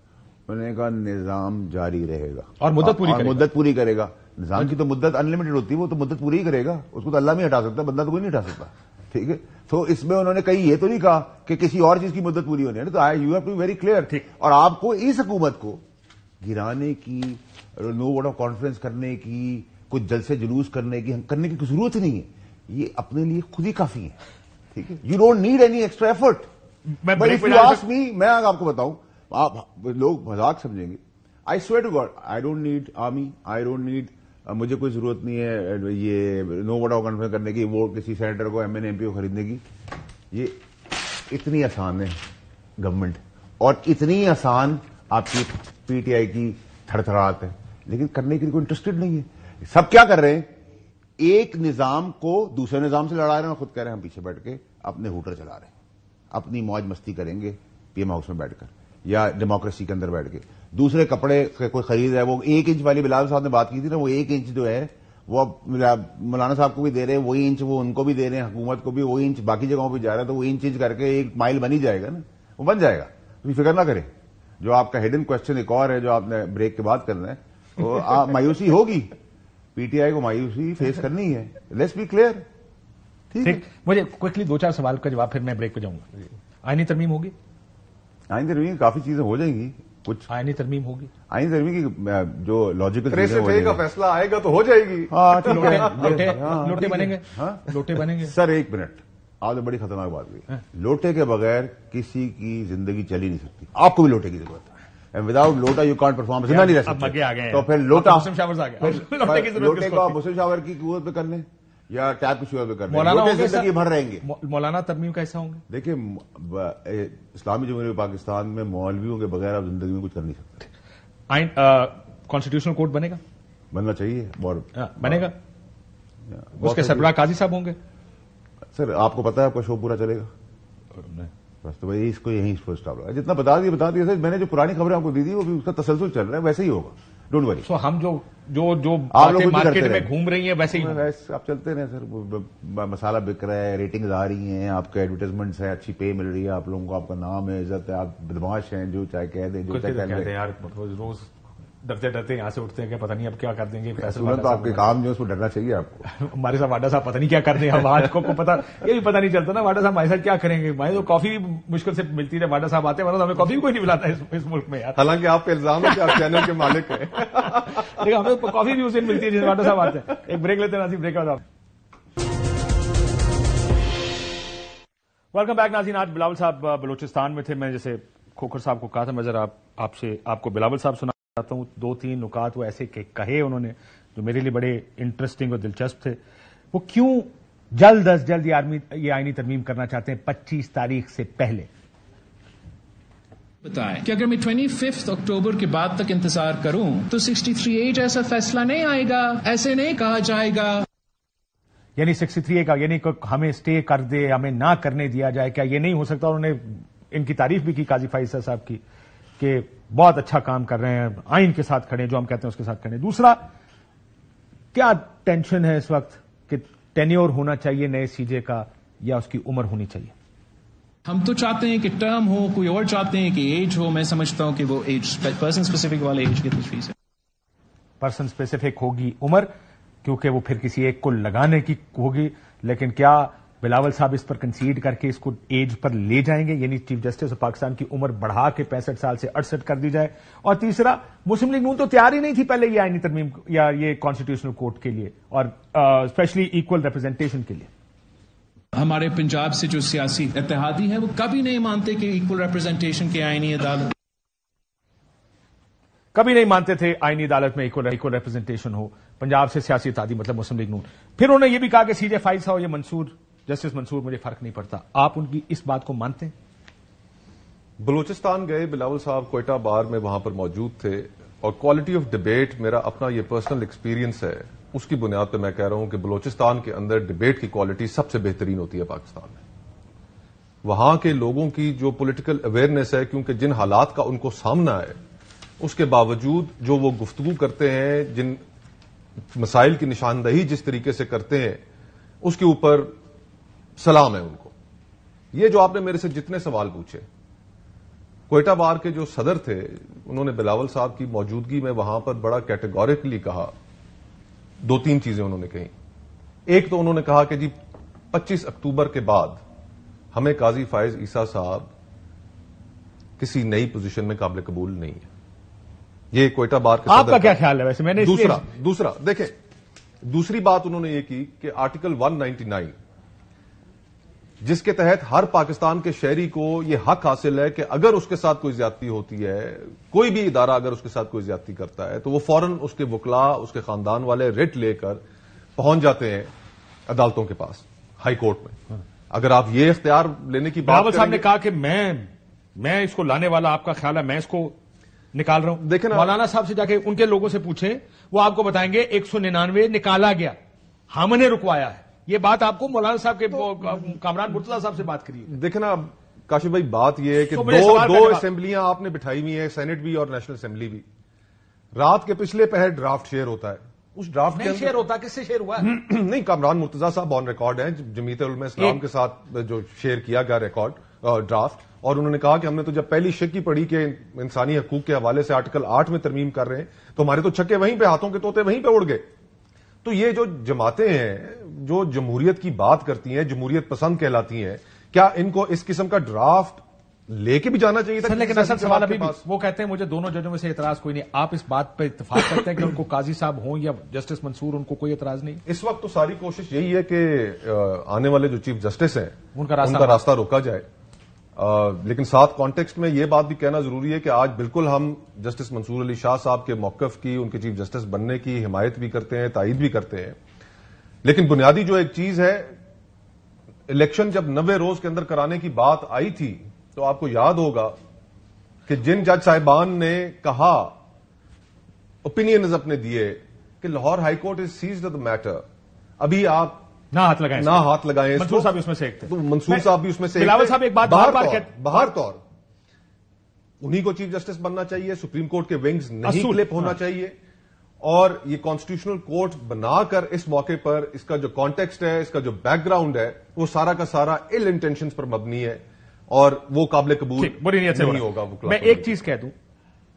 انہوں نے کہا نظام جاری رہے گا اور مدت پوری کرے گا. نظام کی تو مدت انلمیٹڈ ہوتی ہے، وہ تو مدت پوری ہی کرے گا، اس کو تو اللہ نہیں ہٹا سکتا، بندہ تو کوئی نہیں ہٹا سکتا. ٹھیک ہے، تو اس میں انہوں نے کہیں یہ تو نہیں کہا کہ کسی اور چیز کی مدت پوری ہونی ہے. تو you have to be very clear. اور آپ کو اس حکومت کو گرانے کی، نو ووٹ آف کانفیڈنس کرنے کی، کچھ جلسے جلوس کرنے کی ضرورت نہیں ہے. یہ اپنے لیے خود ہی کافی ہے. ٹھیک ہے, you don't need any extra effort. But if you ask me, میں آپ کو بتاؤں, آپ لوگ مذاق سمجھیں گے, I swear to God I don't need army, I don't need, مجھے کوئی ضرورت نہیں ہے یہ نو ووٹ آف کانفیڈنس کرنے کی, ووٹ کسی سینیٹر کو, ایم این ایم پی کو خریدنے کی. یہ اتنی آسان ہے گورنمنٹ, اور اتنی آسان آپ کی پی ٹی آئی کی تھڑتھڑاہٹ ہے, لیکن کرنے کے لیے کوئی انٹرسٹڈ نہیں ہے. سب کیا کر رہے ہیں, ایک نظام کو دوسرے نظام سے لڑا رہے ہیں, اور خود کہہ رہے ہیں ہم پیچھے بیٹھ کے اپنے ہوٹر چلا رہے ہیں, اپنی موج مستی کریں گے پی ایم ہاؤس میں بیٹھ کر یا ڈیموکریسی کے اندر بیٹھ کے. دوسرے کپڑے کوئی خرید ہے, وہ 1 انچ والی بلال صاحب نے بات کی تھی نا, وہ 1 انچ جو ہے وہ مولانا صاحب کو بھی دے رہے ہیں, وہی انچ وہ ان کو بھی دے رہے ہیں, حکومت کو بھی وہی انچ باقی جگہوں پہ جا رہا ہے, تو وہ انچ کر کے 1 مائل بن ہی جائے گا نا, وہ بن جائے گا. تو فکر نہ کریں. جو آپ کا ہڈن کوشچن ایک اور ہے جو آپ نے بریک کے بعد کرنا ہے, وہ مایوسی ہوگی, پی ٹی آئی کو مایوسی فیس کرنی ہے. Let's be clear. ٹھیک, مجھے کوئکلی 2-4 سوال کا جواب, پھر میں بریک پہ جاؤں گا. آئینی ترمیم ہوگی؟ آئین ترمیم کافی چیزیں ہو جائیں گی. کچھ آئینی ترمیم ہوگی, آئین ترمیم کی جو لاجیکل کا فیصلہ آئے گا تو ہو جائے گی. لوٹے بنیں گے, لوٹے بنیں گے. سر ایک منٹ, آپ نے بڑی خطرناک بات کی. لوٹے کے بغیر کسی کی زندگی چل ہی نہیں سکتی. آپ کو بھی لوٹے کی ضرورت ہے. وداؤٹ لوٹا یو کانٹ پرفارم, زندہ نہیں رہ سکتے. تو پھر لوٹا مسلم شاورز آ گئے, لوٹے کو مسلم شاور کی قوت پہ کر لیں یا ٹیپ کی شوگر پہ کر لیں, لوٹے زندگی بھر رہیں گے. مولانا ترمیم کا حصہ ہوں گے. دیکھیں, اسلامی جمہوریہ پاکستان میں مولویوں کے بغیر آپ زندگی میں کچھ کر نہیں سکتے. کانسٹیٹیوشنل کورٹ بنے گا, بننا چاہیے, بنے گا. اس کے سربراہ قاضی صاحب ہوں گے. سر آپ کو پتا ہے آپ کا شو پورا چلے گا, بس تو بھائی اس کو یہیں اسٹاپ رہا. جتنا بتا دیا سر, میں نے جو پرانی خبریں آپ کو دی تھی وہ بھی اس کا تسلسل چل رہا ہے, ویسے ہی ہوگا. Don't worry. سو ہم جو مارکیٹ میں گھوم رہی ہیں ویسے ہی آپ چلتے رہے سر. مسالہ بک رہا ہے, ریٹنگز آ رہی ہیں, آپ کے ایڈورٹائزمنٹس ہیں, اچھی پے مل رہی ہے آپ لوگوں کو, آپ کا نام ہے, عزت ہے, آپ بدماش ہیں, جو چاہے کہہ دیں, جو چاہے کہہ دیں. یار روز ڈرتے ڈرتے یہاں سے اٹھتے ہیں کہ پتہ نہیں اب کیا کر دیں گے. تو آپ کے کام جو ہے اس کو ڈرنا چاہیے آپ کو. ہمارے ساتھ واڈا صاحب پتہ نہیں کیا کر دیں, ہم آج کو پتا یہ بھی پتہ نہیں چلتا نا واڈا صاحب ہمارے ساتھ کیا کریں گے. ہمیں تو کافی مشکل سے ملتی ہے, واڈا صاحب آتے ہیں, ورنہ ہمیں کافی بھی کوئی نہیں ملاتا اس ملک میں. حالانکہ آپ کا الزام ہے کہ آپ چینل کے مالک ہیں, لیکن ہمیں کافی بھی اس دن ملتی ہے جس واڈا صاحب آتے ہیں. ایک بریک لیتے ہیں ناظرین, بریک کے بعد ویلکم بیک. ناظرین, آج بلاول صاحب بلوچستان میں تھے. میں جیسے کھوکھر صاحب کو کہا تھا, میں ذرا آپ کو بلاول صاحب سنا چاہتا ہوں. 2-3 نکات وہ ایسے کہے انہوں نے جو میرے لیے بڑے انٹرسٹنگ اور دلچسپ تھے. وہ کیوں جلد از جلد یہ آئینی ترمیم کرنا چاہتے ہیں 25 تاریخ سے پہلے. بتائیں کہ اگر میں 25 اکتوبر کے بعد تک انتظار کروں تو 63A جیسا فیصلہ نہیں آئے گا, ایسے نہیں کہا جائے گا. یعنی 63A کا یعنی ہمیں اسٹے کر دے, ہمیں نہ کرنے دیا جائے, کیا یہ نہیں ہو سکتا؟ انہوں نے ان کی تعریف بھی کی قاضی فائز صاحب کی کہ بہت اچھا کام کر رہے ہیں, آئین کے ساتھ کھڑے, جو ہم کہتے ہیں اس کے ساتھ کھڑے. دوسرا, کیا ٹینشن ہے اس وقت کہ ٹینیور ہونا چاہیے نئے سی جے کا یا اس کی عمر ہونی چاہیے؟ ہم تو چاہتے ہیں کہ ٹرم ہو, کوئی اور چاہتے ہیں کہ ایج ہو. میں سمجھتا ہوں کہ وہ ایج پرسن اسپیسیفک والے ایج کی تشخیص ہے. پرسن اسپیسیفک ہوگی عمر, کیونکہ وہ پھر کسی ایک کو لگانے کی ہوگی. لیکن کیا بلاول صاحب اس پر کنسیڈ کر کے اس کو ایج پر لے جائیں گے, یعنی چیف جسٹس آف پاکستان کی عمر بڑھا کے 65 سال سے 68 کر دی جائے؟ اور تیسرا, مسلم لیگ نون تو تیار ہی نہیں تھی پہلے یہ آئینی ترمیم یا یہ کانسٹیٹیوشنل کورٹ کے لیے, اور اسپیشلی ایکول ریپرزنٹیشن کے لیے. ہمارے پنجاب سے جو سیاسی اتحادی ہیں وہ کبھی نہیں مانتے کہ ایکول ریپرزنٹیشن کے آئینی عدالت, کبھی نہیں مانتے تھے آئینی عدالت میں ایکول ریپرزنٹیشن ہو. پنجاب سے سیاسی اتحادی مطلب مسلم لیگ نون. پھر انہوں نے یہ بھی کہا کہ سی جے فائز ہو یا جسٹس منصور, مجھے فرق نہیں پڑتا. آپ ان کی اس بات کو مانتے ہیں؟ بلوچستان گئے بلاول صاحب, کوئٹہ بار میں وہاں پر موجود تھے, اور کوالٹی آف ڈبیٹ میرا اپنا یہ پرسنل ایکسپیرینس ہے, اس کی بنیاد پہ میں کہہ رہا ہوں کہ بلوچستان کے اندر ڈبیٹ کی کوالٹی سب سے بہترین ہوتی ہے پاکستان میں. وہاں کے لوگوں کی جو پولیٹیکل اویئرنیس ہے, کیونکہ جن حالات کا ان کو سامنا ہے, اس کے باوجود جو وہ گفتگو کرتے ہیں, جن مسائل کی نشاندہی جس طریقے سے کرتے ہیں, اس کے اوپر سلام ہے ان کو. یہ جو آپ نے میرے سے جتنے سوال پوچھے, کوئٹہ بار کے جو صدر تھے انہوں نے بلاول صاحب کی موجودگی میں وہاں پر بڑا کیٹیگوریکلی کہا. 2-3 چیزیں انہوں نے کہیں. ایک تو انہوں نے کہا کہ جی 25 اکتوبر کے بعد ہمیں قاضی فائز عیسیٰ صاحب کسی نئی پوزیشن میں قابل قبول نہیں ہے. یہ کوئٹہ بار کے آپ کا کیا خیال ہے ویسے؟ میں نے دوسرا دیکھیں, دوسری بات انہوں نے یہ کی کہ آرٹیکل 199 جس کے تحت ہر پاکستان کے شہری کو یہ حق حاصل ہے کہ اگر اس کے ساتھ کوئی زیادتی ہوتی ہے، کوئی بھی ادارہ اگر اس کے ساتھ کوئی زیادتی کرتا ہے تو وہ فوراً اس کے وکلاء، اس کے خاندان والے رٹ لے کر پہنچ جاتے ہیں عدالتوں کے پاس، ہائی کورٹ میں. اگر آپ یہ اختیار لینے کی بات بلاول صاحب نے کہا کہ میں اس کو لانے والا، آپ کا خیال ہے میں اس کو نکال رہا ہوں. دیکھیں مولانا صاحب سے جا کے ان کے لوگوں سے پوچھیں، وہ آپ کو بتائیں گے 199 نکالا گیا، ہم نے رکوایا ہے. یہ بات آپ کو مولانا صاحب کے کامران مرتضیٰ صاحب سے بات کریے. دیکھیں نا کاشف بھائی، بات یہ ہے کہ تو مجھے دو سوال کرنے کا- اسمبلیاں آپ نے بٹھائی ہوئی ہیں، سینٹ بھی اور نیشنل اسمبلی بھی. رات کے پچھلے پہر ڈرافٹ شیئر ہوتا ہے، اس ڈرافٹ کے نہیں شیئر ہوتا، کس سے شیئر ہوا ہے؟ نہیں، کامران مرتضیٰ صاحب آن ریکارڈ ہیں جمعیت علماء اسلام کے ساتھ جو شیئر کیا گیا ریکارڈ ڈرافٹ، اور انہوں نے کہا کہ ہم نے تو جب پہلی شکی پڑھی کہ انسانی حقوق کے حوالے سے آرٹیکل 8 میں ترمیم کر رہے ہیں تو ہمارے تو چھکے وہیں پہ، ہاتھوں کے طوطے وہیں پہ اڑ گئے. تو یہ جو جماعتیں ہیں جو جمہوریت کی بات کرتی ہیں، جمہوریت پسند کہلاتی ہیں، کیا ان کو اس قسم کا ڈرافٹ لے کے بھی جانا چاہیے تھا؟ لیکن اصل سوال ابھی بھی وہ کہتے ہیں مجھے دونوں ججوں میں سے اعتراض کوئی نہیں. آپ اس بات پہ اتفاق کرتے ہیں کہ ان کو قاضی صاحب ہوں یا جسٹس منصور، ان کو کوئی اعتراض نہیں؟ اس وقت تو ساری کوشش یہی ہے کہ آنے والے جو چیف جسٹس ہیں ان کا راستہ روکا جائے. لیکن ساتھ کانٹیکسٹ میں یہ بات بھی کہنا ضروری ہے کہ آج بالکل ہم جسٹس منصور علی شاہ صاحب کے موقف کی، ان کے چیف جسٹس بننے کی حمایت بھی کرتے ہیں، تائید بھی کرتے ہیں. لیکن بنیادی جو ایک چیز ہے، الیکشن جب 90 روز کے اندر کرانے کی بات آئی تھی تو آپ کو یاد ہوگا کہ جن جج صاحبان نے کہا، اوپینینز اپنے دیے کہ Lahore high court is seized the matter, ابھی آپ نہ ہاتھ لگائیں اس منصور صاحب بھی اس میں سے ایک تھے. منصور صاحب بھی اس میں سے بلاول صاحب ایک بات باہر طور انہی کو چیف جسٹس بننا چاہیے، سپریم کورٹ کے ونگز نہیں کلپ ہونا چاہیے. اور یہ کانسٹیٹیوشنل کورٹ بنا کر اس موقع پر اس کا جو کانٹیکسٹ ہے، اس کا جو بیک گراؤنڈ ہے، وہ سارا کا سارا ال انٹینشنز پر مبنی ہے اور وہ قابل قبول نہیں ہوگا. میں ایک چیز کہہ دوں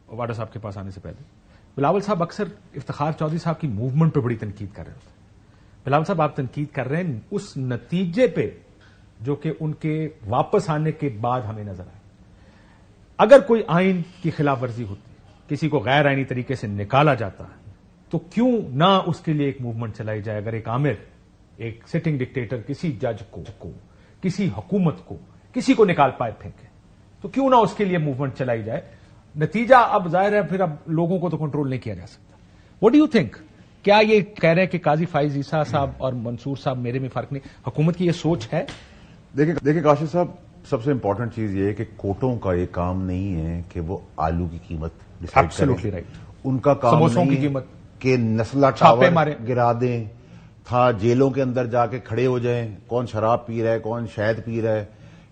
واڈا صاحب کے پاس آنے سے پہلے، بلاول صاحب اکثر افتخار چودھری صاحب کی موومنٹ پہ بڑی تنقید کر رہے ہوتے ہیں. بلاول صاحب آپ تنقید کر رہے ہیں اس نتیجے پہ جو کہ ان کے واپس آنے کے بعد ہمیں نظر آئے. اگر کوئی آئین کی خلاف ورزی ہوتی، کسی کو غیر آئینی طریقے سے نکالا جاتا ہے، تو کیوں نہ اس کے لیے ایک موومنٹ چلائی جائے؟ اگر ایک عامر، ایک سٹنگ ڈکٹیٹر کسی جج کو، کسی حکومت کو، کسی کو نکال پائے پھینکے، تو کیوں نہ اس کے لیے موومنٹ چلائی جائے؟ نتیجہ اب ظاہر ہے پھر اب لوگوں کو تو کنٹرول نہیں کیا جا سکتا. What do you think? کیا یہ کہہ رہے ہیں کہ قاضی فائز عیسیٰ صاحب اور منصور صاحب میرے میں فرق نہیں، حکومت کی یہ سوچ ہے؟ دیکھیں کاشف صاحب، سب سے امپورٹنٹ چیز یہ ہے کہ کورٹوں کا یہ کام نہیں ہے کہ وہ آلو کی قیمت ڈیسائیڈ کریں. Absolutely right. ان کا کام سموسوں کی نہیں ہے قیمت کہ نسلہ ٹاور گرا دیں، جیلوں کے اندر جا کے کھڑے ہو جائیں، کون شراب پی رہا ہے، کون شہد پی رہا ہے،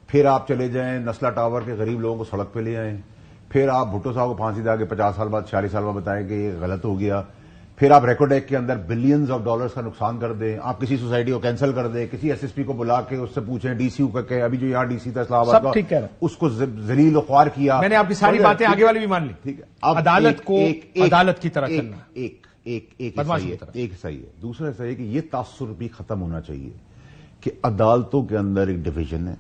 پھر آپ چلے جائیں نسلہ ٹاور کے غریب لوگوں کو سڑک پہ لے آئیں، پھر آپ بھٹو صاحب کو پھانسی دے کے 50 سال بعد 46 سال بعد بتائیں کہ یہ غلط ہو گیا، پھر آپ ریکارڈ ایکٹ کے اندر بلینز آف ڈالرز کا نقصان کر دیں، آپ کسی سوسائٹی کو کینسل کر دیں، کسی ایس ایس پی کو بلا کے اس سے پوچھیں، ڈی سی کا کہ ابھی جو یہاں ڈی سی تھا اسلام آباد کا، اس کو ذلیل و خوار کیا. میں نے آپ کی ساری باتیں آگے والی بھی مان لی. ٹھیک ہے، عدالت کو عدالت کی طرح چلنا ایک صحیح ہے. دوسرا ایسا ہے کہ یہ تاثر بھی ختم ہونا چاہیے کہ عدالتوں کے اندر ایک ڈویژن ہے،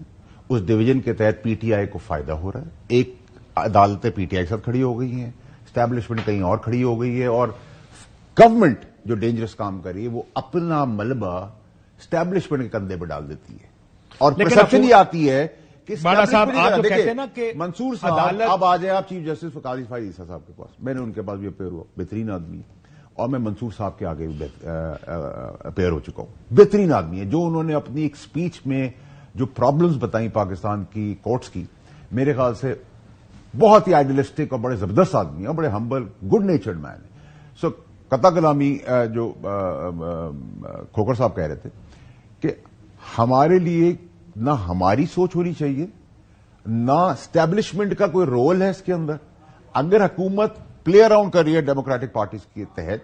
اس ڈویژن کے تحت پی ٹی آئی کو فائدہ ہو رہا ہے. ایک عدالتیں پی ٹی آئی کے ساتھ کھڑی ہو گئی ہیں، اسٹیبلشمنٹ کہیں اور کھڑی ہو گئی ہے، اور گورنمنٹ جو ڈینجرس کام کر رہی ہے وہ اپنا ملبہ اسٹیبلشمنٹ کے کندھے پہ ڈال دیتی ہے. اور پرسپشن یہ آتی ہے کہ منصور صاحب اب آ جائیں آپ چیف جسٹس قاضی فائز عیسیٰ صاحب کے پاس، میں نے ان کے پاس بھی اپیئر ہوا، بہترین آدمی ہے، اور میں منصور صاحب کے آگے بھی اپیئر ہو چکا ہوں، بہترین آدمی ہے. جو انہوں نے اپنی ایک اسپیچ میں جو پرابلمز بتائیں پاکستان کی کورٹس کی، میرے خیال سے بہت ہی آئیڈیلسٹک اور بڑے زبردست آدمی ہیں، بڑے ہمبل گڈ نیچرڈ مین ہے. سو قطع کلامی جو کھوکر صاحب کہہ رہے تھے کہ ہمارے لیے نہ ہماری سوچ ہونی چاہیے، نہ اسٹیبلشمنٹ کا کوئی رول ہے اس کے اندر. اگر حکومت پلے اراؤنڈ کر رہی ہے ڈیموکریٹک پارٹیز کے تحت،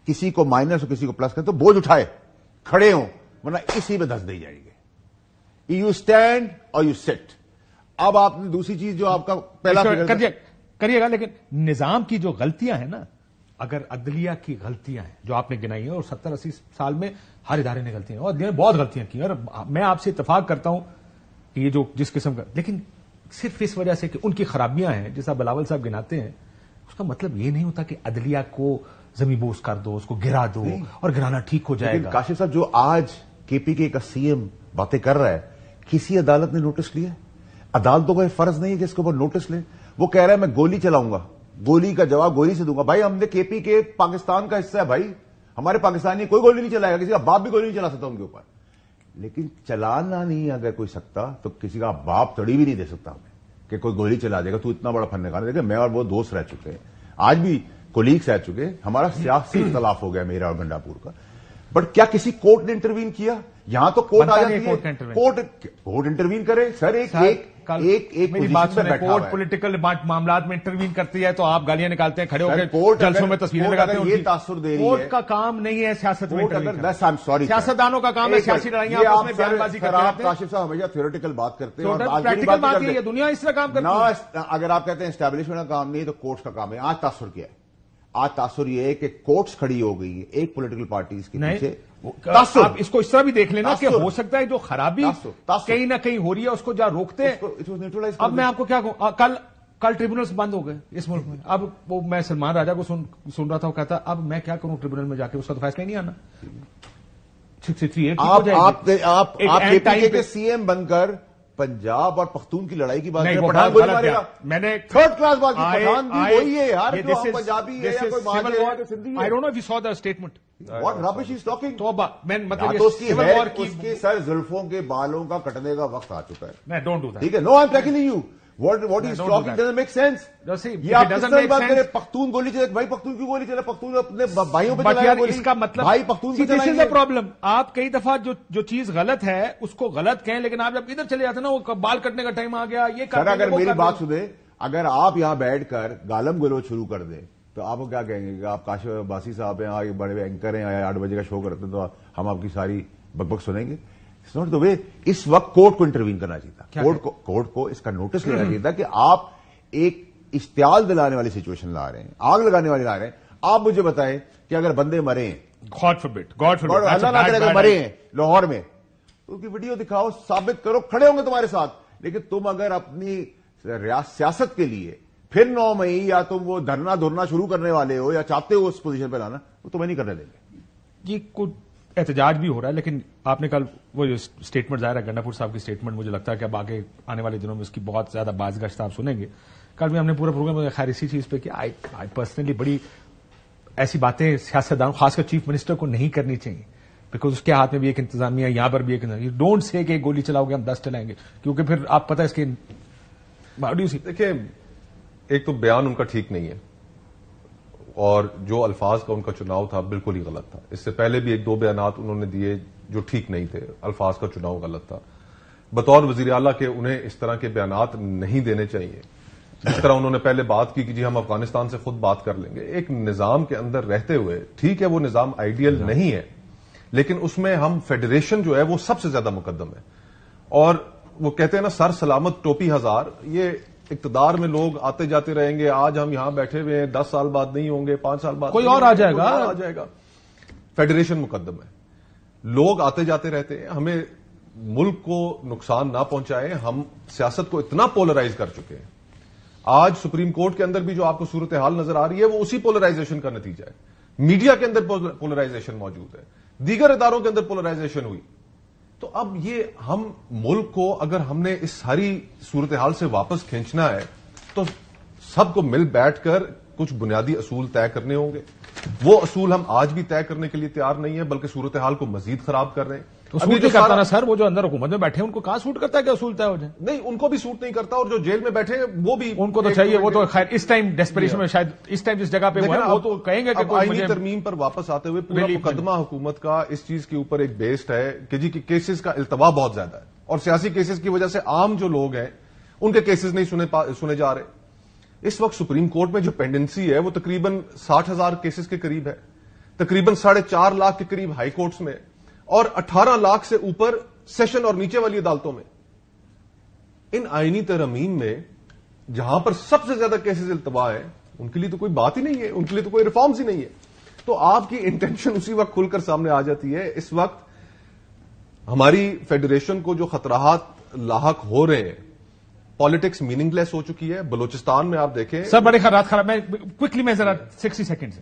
کسی کو مائنس اور کسی کو پلس کرے تو بوجھ اٹھائے، کھڑے ہوں، ورنہ اسی میں دھس دے جائیں گے. یو اسٹینڈ اور یو سٹ. اب آپ نے دوسری چیز جو آپ کا پہلا کریے گا، لیکن نظام کی جو غلطیاں ہیں نا، اگر عدلیہ کی غلطیاں ہیں جو آپ نے گنائی ہیں، اور 70-80 سال میں ہر ادارے نے غلطیاں، اور عدلیہ نے بہت غلطیاں کی، اور میں آپ سے اتفاق کرتا ہوں کہ یہ جو جس قسم کا، لیکن صرف اس وجہ سے کہ ان کی خرابیاں ہیں جیسا بلاول صاحب گناتے ہیں، اس کا مطلب یہ نہیں ہوتا کہ عدلیہ کو زمین بوس کر دو, اس کو گرا دو اور گرانا ٹھیک ہو جائے گا. کاشف صاحب جو آج کے پی کے کا سی ایم باتیں کر رہا ہے, کسی عدالت نے نوٹس لیا؟ عدالتوں کا یہ فرض نہیں ہے کہ اس کے اوپر نوٹس لیں. وہ کہہ رہا ہے میں گولی چلاؤں گا, گولی کا جواب گولی سے دوں گا. بھائی ہم نے کے پی کے پاکستان کا حصہ ہے بھائی, ہمارے پاکستانی کوئی گولی نہیں چلائے گا, کسی کا باپ بھی گولی نہیں چلا سکتا ان کے اوپر. لیکن چلانا نہیں اگر کوئی سکتا تو کسی کا باپ تڑی بھی نہیں دے سکتا ہمیں کہ کوئی گولی چلا دے گا. تو اتنا بڑا فنکار. دیکھیں میں اور وہ دوست رہ چکے ہیں, آج بھی کولیگس رہ چکے ہیں, ہمارا سیاسی اختلاف ہو گیا میرا اور گنڈا پور کا, بٹ کیا کسی کورٹ نے انٹروین کیا؟ یہاں تو کورٹ آ جاتی ہے, کورٹ انٹروین کرے. سر ایک میری بات سنیں, کورٹ پولیٹیکل معاملات میں انٹروین کرتی ہے تو آپ گالیاں نکالتے ہیں, کھڑے ہو کے جلسوں میں تصویریں لگاتے ہیں. یہ تاثر دے رہی ہے. کورٹ کا کام نہیں ہے سیاست میں انٹروین کرنا, سوری سیاستدانوں کا کام ہے سیاسی لڑائیاں آپس میں بیان بازی کرتے ہیں. کاشف صاحب ہمیشہ تھیوریٹیکل بات کرتے ہیں, پریکٹیکل بات یہ ہے, دنیا اس طرح کام کرتی ہے. اگر آپ کہتے ہیں اسٹیبلشمنٹ کا کام نہیں تو کورٹس کا کام ہے. آج تاثر کیا ہے؟ آج تاثر یہ ہے کہ کورٹس کھڑی ہو گئی ہے ایک پولیٹیکل پارٹیز کے پیچھے. آپ اس کو اس طرح بھی دیکھ لینا کہ ہو سکتا ہے جو خرابی کہیں نہ کہیں ہو رہی ہے اس کو جہاں روکتے ہیں. اب میں آپ کو کیا کہوں, کل ٹریبونلز بند ہو گئے اس ملک میں. اب وہ میں سلمان راجہ کو سن رہا تھا, وہ کہتا اب میں کیا کروں ٹریبونل میں جا کے, اس کا تو فیصلہ نہیں آنا. آپ کے سی ایم بن کر پنجاب اور پختون کی لڑائی کی بات کریں, میں نے تھرڈ کلاس بات کی. پٹھان بھی وہی ہے یار, جو ہم پنجابی ہے یا کوئی مہاجر ہے تو سندھی ہے. I don't know if you saw the statement. What rubbish is talking. توبہ, میں مطلب اس کے سر زلفوں کے بالوں کا کٹنے کا وقت آ چکا ہے. میں ڈونٹ ڈو دیٹ. ٹھیک ہے, no I am taking you. What is talking doesn't make sense. یہ آپ کس طرح بات کریں, پختون گولی چلے, بھائی پختون کیوں گولی چلے, پختون اپنے بھائیوں پہ چلائے گولی. اس کا مطلب بھائی پختون پہ چلائیں گے. پرابلم آپ کئی دفعہ جو چیز غلط ہے اس کو غلط کہیں, لیکن آپ جب ادھر چلے جاتے نا, وہ بال کٹنے کا ٹائم آ گیا, یہ سر اگر میری بات سنیں, اگر آپ یہاں بیٹھ کر گالم گلوچ شروع کر دیں تو آپ کو کیا کہیں گے کہ آپ کاشف عباسی صاحب ہیں, بڑے اینکر ہیں, 8 بجے کا شو کرتے ہیں, تو ہم آپ کی ساری بک بک سنیں گے. نوٹ دا وے. اس وقت کورٹ کو انٹروین کرنا چاہیے تھا, کورٹ کو اس کا نوٹس لینا چاہیے تھا کہ آپ ایک اشتعال دلانے والی سچویشن لا رہے ہیں, آگ لگانے والی لا رہے ہیں. آپ مجھے بتائیں کہ اگر بندے مرے ہیں, گاڈ فوربڈ اللہ نہ کرے مرے ہیں لاہور میں, تو ان کی ویڈیو دکھاؤ, ثابت کرو, کھڑے ہوں گے تمہارے ساتھ. لیکن تم اگر اپنی سیاست کے لیے پھر 9 مئی یا تم وہ دھرنا شروع کرنے والے ہو یا چاہتے ہو اس پوزیشن پہ لانا, تو تمہیں نہیں کرنے دیں گے. یہ کچھ احتجاج بھی ہو رہا ہے, لیکن آپ نے کل وہ جو اسٹیٹمنٹ ظاہر ہے گنڈا پور صاحب کی اسٹیٹمنٹ, مجھے لگتا ہے کہ اب آگے آنے والے دنوں میں اس کی بہت زیادہ بازگشت آپ سنیں گے. کل بھی ہم نے پورا پروگرام خیر اسی چیز پہ کہ آئی پرسنلی بڑی ایسی باتیں سیاستدانوں خاص کر چیف منسٹر کو نہیں کرنی چاہیے, بیکاز اس کے ہاتھ میں بھی ایک انتظامیہ ہے, یہاں پر بھی ایک انتظامیہ. ڈونٹ سے کہ گولی چلاؤ گے ہم 10 چلائیں گے, کیونکہ پھر آپ پتہ ہے اس کے دیکھیں, ایک تو بیان ان کا ٹھیک نہیں ہے, اور جو الفاظ کا ان کا چناؤ تھا بالکل ہی غلط تھا. اس سے پہلے بھی 1-2 بیانات انہوں نے دیے جو ٹھیک نہیں تھے, الفاظ کا چناؤ غلط تھا. بطور وزیر اعلیٰ کے انہیں اس طرح کے بیانات نہیں دینے چاہیے. جس طرح انہوں نے پہلے بات کی کہ جی ہم افغانستان سے خود بات کر لیں گے, ایک نظام کے اندر رہتے ہوئے, ٹھیک ہے وہ نظام آئیڈیل نہیں ہے, لیکن اس میں ہم فیڈریشن جو ہے وہ سب سے زیادہ مقدم ہے. اور وہ کہتے ہیں نا سر سلامت ٹوپی ہزار, یہ اقتدار میں لوگ آتے جاتے رہیں گے. آج ہم یہاں بیٹھے ہوئے ہیں, 10 سال بعد نہیں ہوں گے, 5 سال بعد کوئی اور آ جائے گا. فیڈریشن مقدم ہے, لوگ آتے جاتے رہتے ہیں, ہمیں ملک کو نقصان نہ پہنچائیں. ہم سیاست کو اتنا پولرائز کر چکے ہیں. آج سپریم کورٹ کے اندر بھی جو آپ کو صورتحال نظر آ رہی ہے وہ اسی پولرائزیشن کا نتیجہ ہے. میڈیا کے اندر پولرائزیشن موجود ہے, دیگر اداروں کے اندر پولرائزیشن ہوئی. تو اب یہ ہم ملک کو اگر ہم نے اس ساری صورتحال سے واپس کھینچنا ہے تو سب کو مل بیٹھ کر کچھ بنیادی اصول طے کرنے ہوں گے. وہ اصول ہم آج بھی طے کرنے کے لیے تیار نہیں ہے, بلکہ صورتحال کو مزید خراب کر رہے ہیں. اصول جو کرتا نا سر, وہ جو اندر حکومت میں بیٹھے ہیں ان کو کہاں سوٹ کرتا ہے کہ اصول طے ہو جائے؟ نہیں, ان کو بھی سوٹ نہیں کرتا, اور جو جیل میں بیٹھے ہیں وہ بھی ان کو تو چاہیے. وہ تو خیر اس ٹائم ڈیسپریشن میں شاید اس ٹائم جس جگہ پہ وہ تو کہیں گے کہ آئینی ترمیم پر واپس آتے ہوئے پورا مقدمہ حکومت کا اس چیز کے اوپر ایک بیسڈ ہے کہ جی کیسز کا التوا بہت زیادہ ہے, اور سیاسی کیسز کی وجہ سے عام جو لوگ ہیں ان کے کیسز نہیں سنے جا رہے. اس وقت سپریم کورٹ میں جو پینڈنسی ہے وہ تقریباً 60,000 کیسز کے قریب ہے, تقریباً 4.5 لاکھ کے قریب ہائی کورٹس میں, اور 18 لاکھ سے اوپر سیشن اور نیچے والی عدالتوں میں. ان آئینی ترمیم میں جہاں پر سب سے زیادہ کیسز التوا ہے ان کے لیے تو کوئی بات ہی نہیں ہے, ان کے لیے تو کوئی ریفارمز ہی نہیں ہے. تو آپ کی انٹینشن اسی وقت کھل کر سامنے آ جاتی ہے. اس وقت ہماری فیڈریشن کو جو خطرات لاحق ہو رہے ہیں, پالیٹکس میننگ لیس ہو چکی ہے. بلوچستان میں آپ دیکھیں سر بڑے خطرات خراب. میں کوئکلی میں ذرا 60 سیکنڈ سے